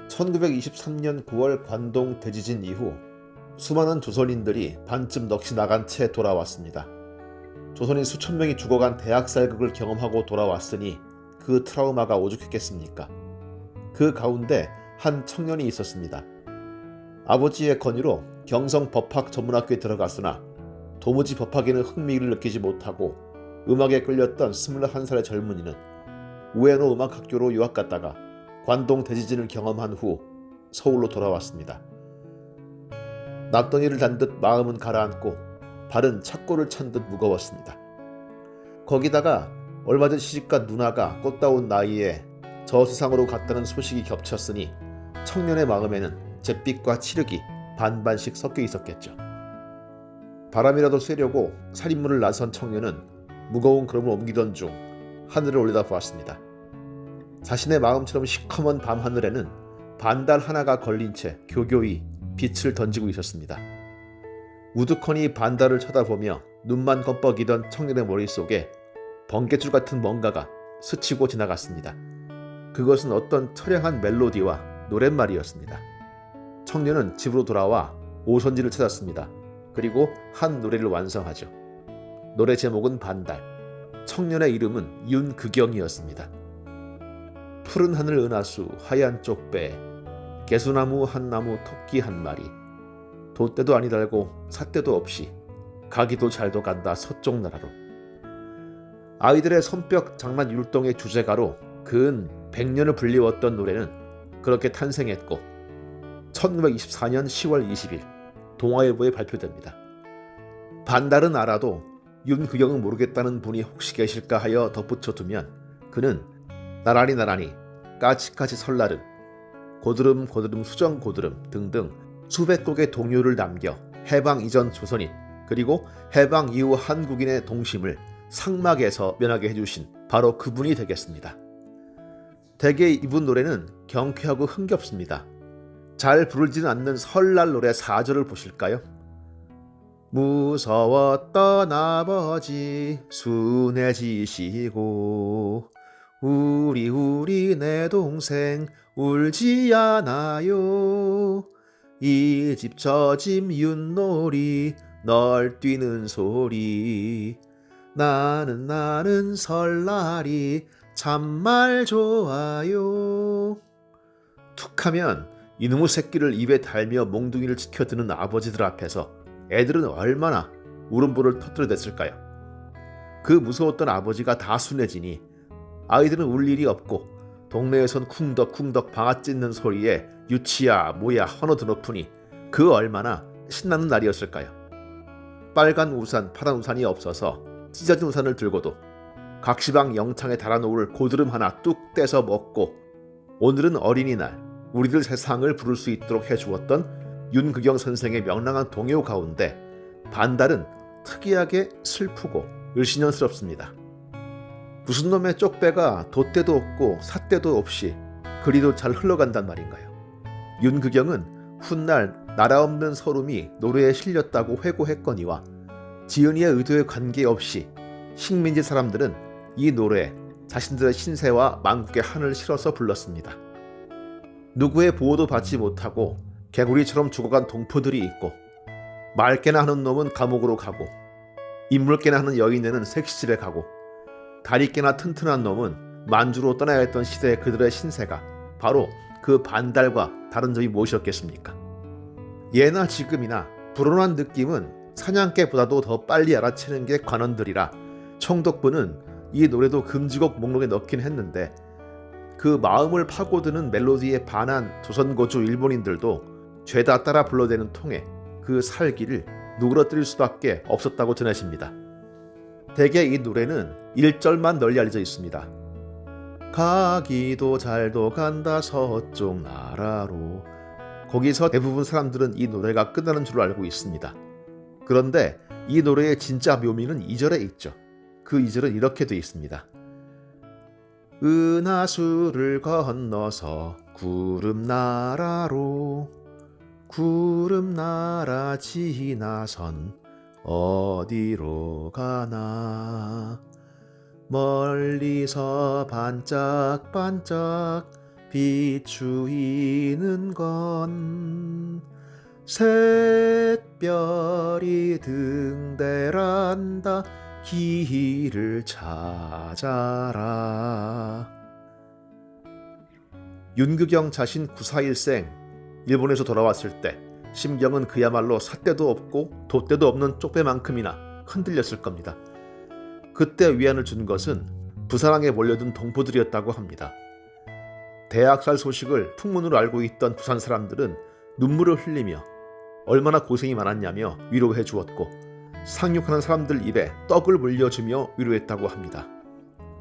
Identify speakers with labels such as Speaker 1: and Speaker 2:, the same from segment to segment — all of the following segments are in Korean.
Speaker 1: (1923년 9월) 관동 대지진 이후 수많은 조선인들이 반쯤 넋이 나간 채 돌아왔습니다. 조선인 수천 명이 죽어간 대학살극을 경험하고 돌아왔으니 그 트라우마가 오죽했겠습니까? 그 가운데 한 청년이 있었습니다. 아버지의 건의로 경성 법학 전문학교에 들어갔으나 도무지 법학에는 흥미를 느끼지 못하고 음악에 끌렸던 21살의 젊은이는 우에노 음악학교로 유학 갔다가 관동 대지진을 경험한 후 서울로 돌아왔습니다. 낯덩이를 단 듯 마음은 가라앉고 발은 착고를 찬 듯 무거웠습니다. 거기다가 얼마 전 시집간 누나가 꽃다운 나이에 저 세상으로 갔다는 소식이 겹쳤으니 청년의 마음에는 잿빛과 칠흑이 반반씩 섞여 있었겠죠. 바람이라도 쐬려고 살인문을 나선 청년은 무거운 걸음을 옮기던 중 하늘을 올려다보았습니다. 자신의 마음처럼 시커먼 밤하늘에는 반달 하나가 걸린 채 교교히 빛을 던지고 있었습니다. 우두커니 반달을 쳐다보며 눈만 껌뻑이던 청년의 머릿속에 번개줄 같은 뭔가가 스치고 지나갔습니다. 그것은 어떤 처량한 멜로디와 노랫말이었습니다. 청년은 집으로 돌아와 오선지를 찾았습니다. 그리고 한 노래를 완성하죠. 노래 제목은 반달, 청년의 이름은 윤극영이었습니다. 푸른 하늘 은하수 하얀 쪽배, 개수나무 한 나무 토끼 한 마리, 돛대도 아니 달고 삿대도 없이 가기도 잘도 간다 서쪽 나라로. 아이들의 손뼉 장난 율동의 주제가로 근 100년을 불리웠던 노래는 그렇게 탄생했고 1924년 10월 20일 동아일보에 발표됩니다. 반달은 알아도 윤극영은 모르겠다는 분이 혹시 계실까 하여 덧붙여두면 그는 나란히 까치까치 설날은 고드름 수정 고드름 등등 수백 곡의 동요를 남겨 해방 이전 조선인 그리고 해방 이후 한국인의 동심을 상막에서 면하게 해주신 바로 그분이 되겠습니다. 대개 이분 노래는 경쾌하고 흥겹습니다. 잘 부르지는 않는 설날 노래 4절을 보실까요? 무서웠던 아버지 순해지시고 우리 내 동생 울지 않아요. 이 집 저 집 윷놀이 널 뛰는 소리 나는 설날이 참말 좋아요. 툭하면 이놈의 새끼를 입에 달며 몽둥이를 지켜드는 아버지들 앞에서 애들은 얼마나 울음보를 터뜨려댔을까요? 그 무서웠던 아버지가 다 순해지니 아이들은 울 일이 없고 동네에선 쿵덕쿵덕 방아 찢는 소리에 유치야 뭐야 헌어드높으니 그 얼마나 신나는 날이었을까요? 빨간 우산 파란 우산이 없어서 찢어진 우산을 들고도 각시방 영창에 달아놓을 고드름 하나 뚝 떼서 먹고 오늘은 어린이날 우리들 세상을 부를 수 있도록 해주었던 윤극영 선생의 명랑한 동요 가운데 반달은 특이하게 슬프고 을씨년스럽습니다. 무슨 놈의 쪽배가 돛대도 없고 삿대도 없이 그리도 잘 흘러간단 말인가요? 윤극영은 훗날 나라 없는 서름이 노래에 실렸다고 회고했거니와 지은이의 의도에 관계없이 식민지 사람들은 이 노래에 자신들의 신세와 만국의 한을 실어서 불렀습니다. 누구의 보호도 받지 못하고 개구리처럼 죽어간 동포들이 있고 맑게나 하는 놈은 감옥으로 가고 인물께나 하는 여인네는 섹시집에 가고 다리깨나 튼튼한 놈은 만주로 떠나야 했던 시대의 그들의 신세가 바로 그 반달과 다른 점이 무엇이었겠습니까? 예나 지금이나 불온한 느낌은 사냥개보다도 더 빨리 알아채는 게 관원들이라 총독부는 이 노래도 금지곡 목록에 넣긴 했는데 그 마음을 파고드는 멜로디에 반한 조선고주 일본인들도 죄다 따라 불러대는 통에 그 살기를 누그러뜨릴 수밖에 없었다고 전해집니다. 대개 이 노래는 1절만 널리 알려져 있습니다. 가기도 잘도 간다 서쪽 나라로. 거기서 대부분 사람들은 이 노래가 끝나는 줄 알고 있습니다. 그런데 이 노래의 진짜 묘미는 2절에 있죠. 그 2절은 이렇게 되어 있습니다. 은하수를 건너서 구름나라로 구름나라 지나선 어디로 가나 멀리서 반짝반짝 비추이는 건 샛별이 등대란다 길을 찾아라. 윤극영 자신 941생 일본에서 돌아왔을 때 심경은 그야말로 삿대도 없고 돛대도 없는 쪽배만큼이나 흔들렸을 겁니다. 그때 위안을 준 것은 부산항에 몰려든 동포들이었다고 합니다. 대학살 소식을 풍문으로 알고 있던 부산 사람들은 눈물을 흘리며 얼마나 고생이 많았냐며 위로해 주었고 상륙하는 사람들 입에 떡을 물려주며 위로했다고 합니다.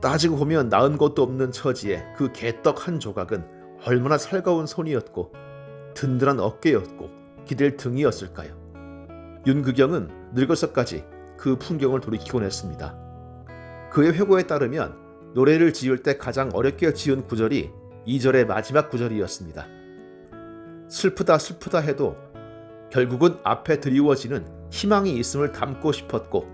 Speaker 1: 따지고 보면 나은 것도 없는 처지에 그 개떡 한 조각은 얼마나 살가운 손이었고 든든한 어깨였고 기댈 등이었을까요? 윤극영은 늙어서까지 그 풍경을 돌이키곤 했습니다. 그의 회고에 따르면 노래를 지을 때 가장 어렵게 지은 구절이 2절의 마지막 구절이었습니다. 슬프다 슬프다 해도 결국은 앞에 드리워지는 희망이 있음을 담고 싶었고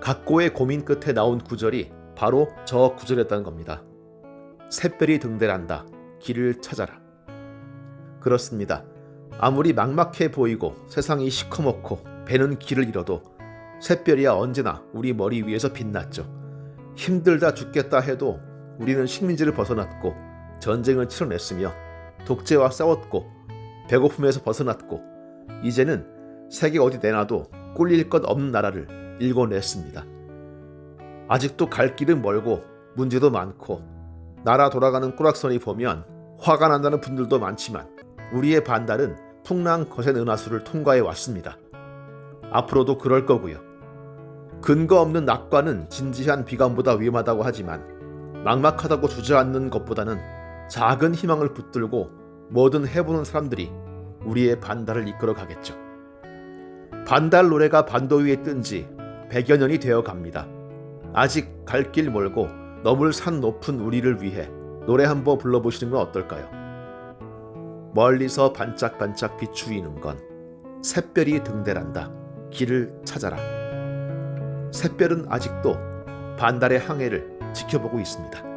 Speaker 1: 각고의 고민 끝에 나온 구절이 바로 저 구절이었다는 겁니다. 샛별이 등대란다 길을 찾아라. 그렇습니다. 아무리 막막해 보이고 세상이 시커멓고 배는 길을 잃어도 샛별이야 언제나 우리 머리 위에서 빛났죠. 힘들다 죽겠다 해도 우리는 식민지를 벗어났고 전쟁을 치러냈으며 독재와 싸웠고 배고픔에서 벗어났고 이제는 세계 어디 내놔도 꿀릴 것 없는 나라를 일궈냈습니다. 아직도 갈 길은 멀고 문제도 많고 나라 돌아가는 꼬락서니 보면 화가 난다는 분들도 많지만 우리의 반달은 풍랑 거센 은하수를 통과해 왔습니다. 앞으로도 그럴 거고요. 근거 없는 낙관은 진지한 비관보다 위험하다고 하지만 막막하다고 주저앉는 것보다는 작은 희망을 붙들고 뭐든 해보는 사람들이 우리의 반달을 이끌어 가겠죠. 반달 노래가 반도 위에 뜬 지 100여 년이 되어 갑니다. 아직 갈 길 멀고 넘을 산 높은 우리를 위해 노래 한번 불러보시는 건 어떨까요? 멀리서 반짝반짝 비추이는 건 샛별이 등대란다 길을 찾아라. 샛별은 아직도 반달의 항해를 지켜보고 있습니다.